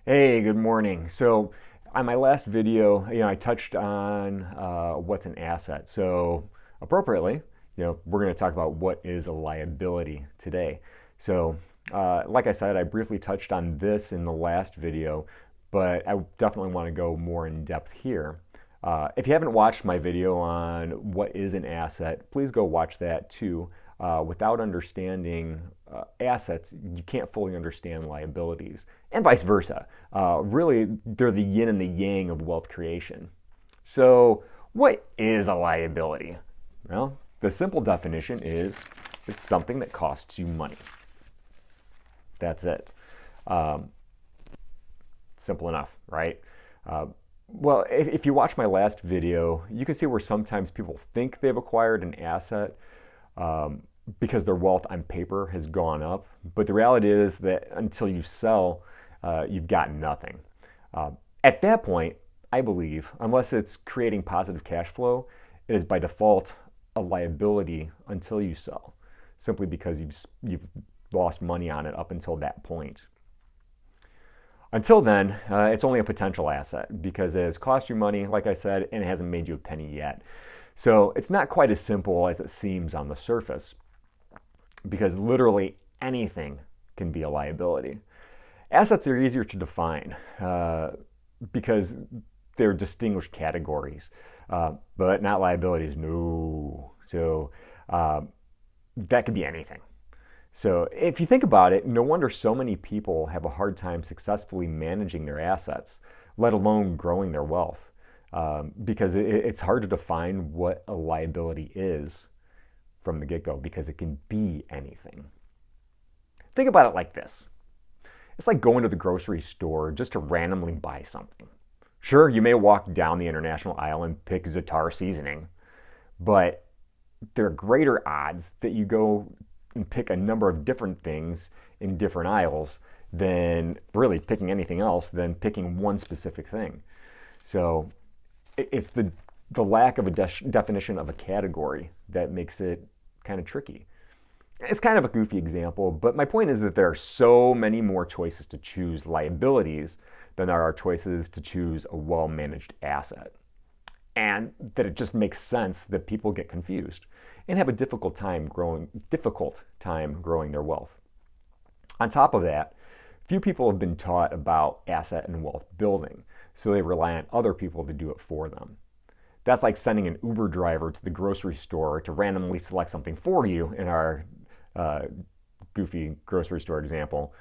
Hey, good morning. So, on my last video, I touched on what's an asset. So, appropriately, we're going to talk about what is a liability today. So, like I said, I briefly touched on this in the last video, but I definitely want to go more in depth here. If you haven't watched my video on what is an asset, please go watch that too. Without understanding assets, you can't fully understand liabilities, and vice versa. Really, they're the yin and the yang of wealth creation. So, what is a liability? Well, the simple definition is it's something that costs you money. That's it. Um, Simple enough, right? Uh, well, if you watch my last video, you can see where sometimes people think they've acquired an asset um, because their wealth on paper has gone up. But the reality is that until you sell, you've got nothing. Uh, at that point, I believe, unless it's creating positive cash flow, it is by default a liability until you sell, simply because you've lost money on it up until that point. Until then, it's only a potential asset because it has cost you money, like I said, and it hasn't made you a penny yet. So it's not quite as simple as it seems on the surface because literally anything can be a liability. Assets are easier to define because they're distinguished categories, but not liabilities. No. So that could be anything. So if you think about it, no wonder so many people have a hard time successfully managing their assets, let alone growing their wealth, because it's hard to define what a liability is from the get-go because it can be anything. Think about it like this. It's like going to the grocery store just to randomly buy something. Sure, you may walk down the international aisle and pick Za'atar seasoning, but there are greater odds that you go and pick a number of different things in different aisles than really picking anything else than picking one specific thing. So it's the lack of a definition of a category that makes it kind of tricky. It's kind of a goofy example, but my point is that there are so many more choices to choose liabilities than there are choices to choose a well-managed asset. And that it just makes sense that people get confused and have a difficult time growing their wealth. On top of that, few people have been taught about asset and wealth building, so they rely on other people to do it for them. That's like sending an Uber driver to the grocery store to randomly select something for you in our goofy grocery store example.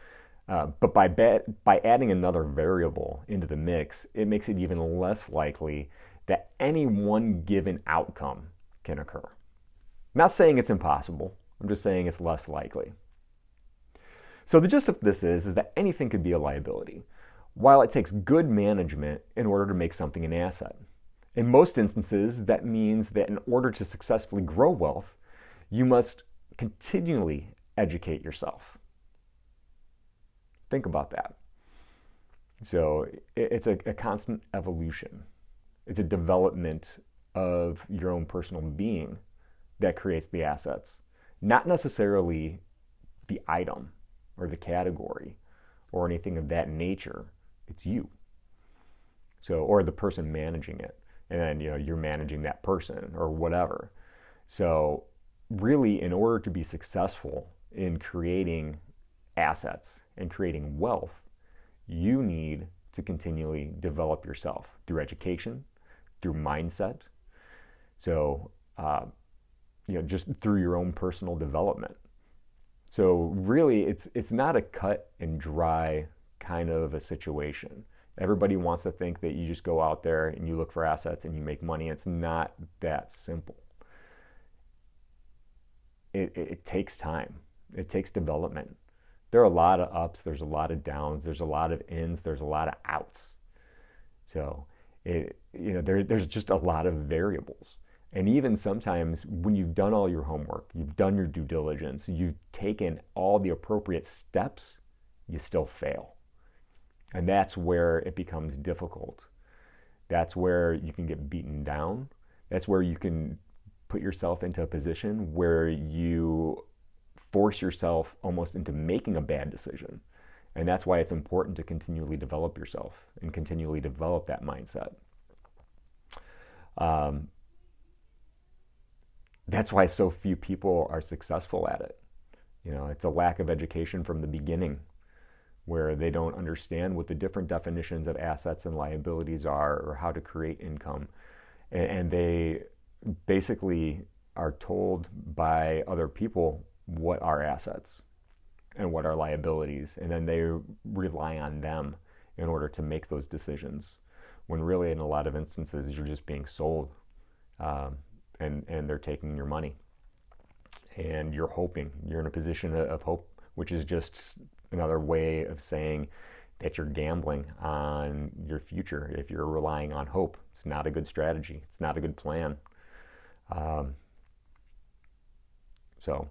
But by adding another variable into the mix, it makes it even less likely that any one given outcome can occur. I'm not saying it's impossible, I'm just saying it's less likely. So the gist of this is that anything could be a liability, while it takes good management in order to make something an asset. In most instances, that means that in order to successfully grow wealth, you must continually educate yourself. Think about that. So it's a constant evolution. It's a development of your own personal being that creates the assets, not necessarily the item or the category or anything of that nature. It's you. So, or the person managing it, and then you're managing that person or whatever. So, really, in order to be successful in creating assets and creating wealth, you need to continually develop yourself through education, through mindset. So, just through your own personal development. So really, it's not a cut and dry kind of a situation. Everybody wants to think that you just go out there and you look for assets and you make money. It's not that simple. It takes time. It takes development. There are a lot of ups, there's a lot of downs, there's a lot of ins, there's a lot of outs. So there's just a lot of variables. And even sometimes when you've done all your homework, you've done your due diligence, you've taken all the appropriate steps, you still fail. And that's where it becomes difficult. That's where you can get beaten down. That's where you can put yourself into a position where you force yourself almost into making a bad decision. And that's why it's important to continually develop yourself and continually develop that mindset. Um, that's why so few people are successful at it. It's a lack of education from the beginning, where they don't understand what the different definitions of assets and liabilities are, or how to create income. And they basically are told by other people what are assets and what are liabilities, and then they rely on them in order to make those decisions, when really in a lot of instances you're just being sold, and they're taking your money, and you're in a position of hope, which is just another way of saying that you're gambling on your future. If you're relying on hope, it's not a good strategy. It's not a good plan. So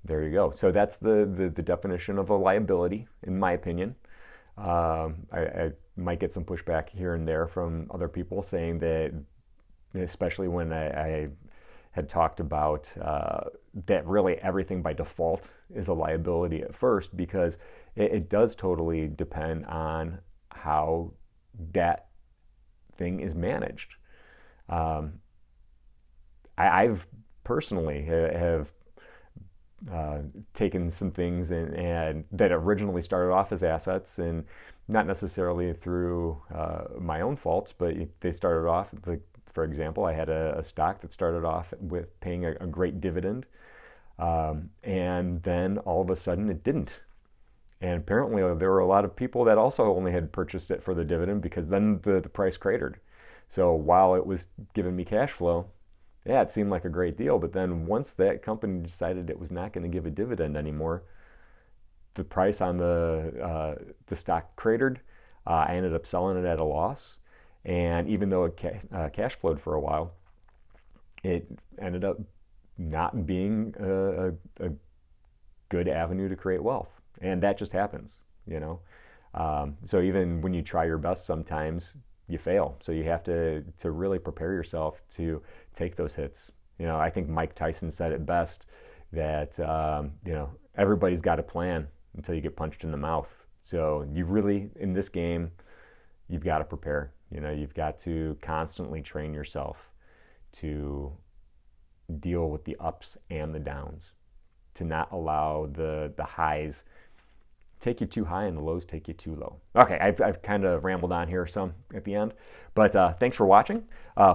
there you go. So that's the definition of a liability, in my opinion. I might get some pushback here and there from other people saying that, especially when I had talked about that really everything by default is a liability at first, because it does totally depend on how that thing is managed. I've personally have taken some things and that originally started off as assets, and not necessarily through my own faults, but they started off, like, for example, I had a stock that started off with paying a great dividend, and then all of a sudden it didn't. And apparently there were a lot of people that also only had purchased it for the dividend, because then the price cratered. So while it was giving me cash flow, yeah, it seemed like a great deal. But then once that company decided it was not going to give a dividend anymore, the price on the stock cratered. I ended up selling it at a loss. And even though it cash flowed for a while, it ended up not being a good avenue to create wealth. And that just happens. So even when you try your best, sometimes you fail. So you have to really prepare yourself to take those hits. I think Mike Tyson said it best, that everybody's got a plan until you get punched in the mouth. So you really, in this game, you've got to prepare. You've got to constantly train yourself to deal with the ups and the downs, to not allow the highs take you too high and the lows take you too low. Okay, I've kind of rambled on here some at the end, but thanks for watching.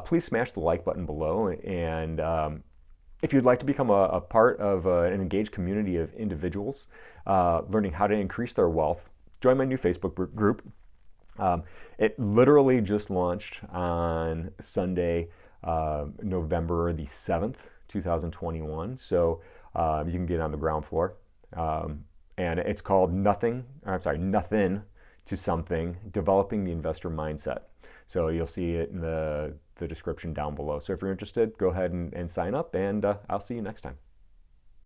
Please smash the like button below, and if you'd like to become a part of an engaged community of individuals learning how to increase their wealth, join my new Facebook group. It literally just launched on Sunday, November the 7th, 2021. So you can get on the ground floor. And it's called Nothing to Something, Developing the Investor Mindset. So you'll see it in the description down below. So if you're interested, go ahead and sign up, and I'll see you next time.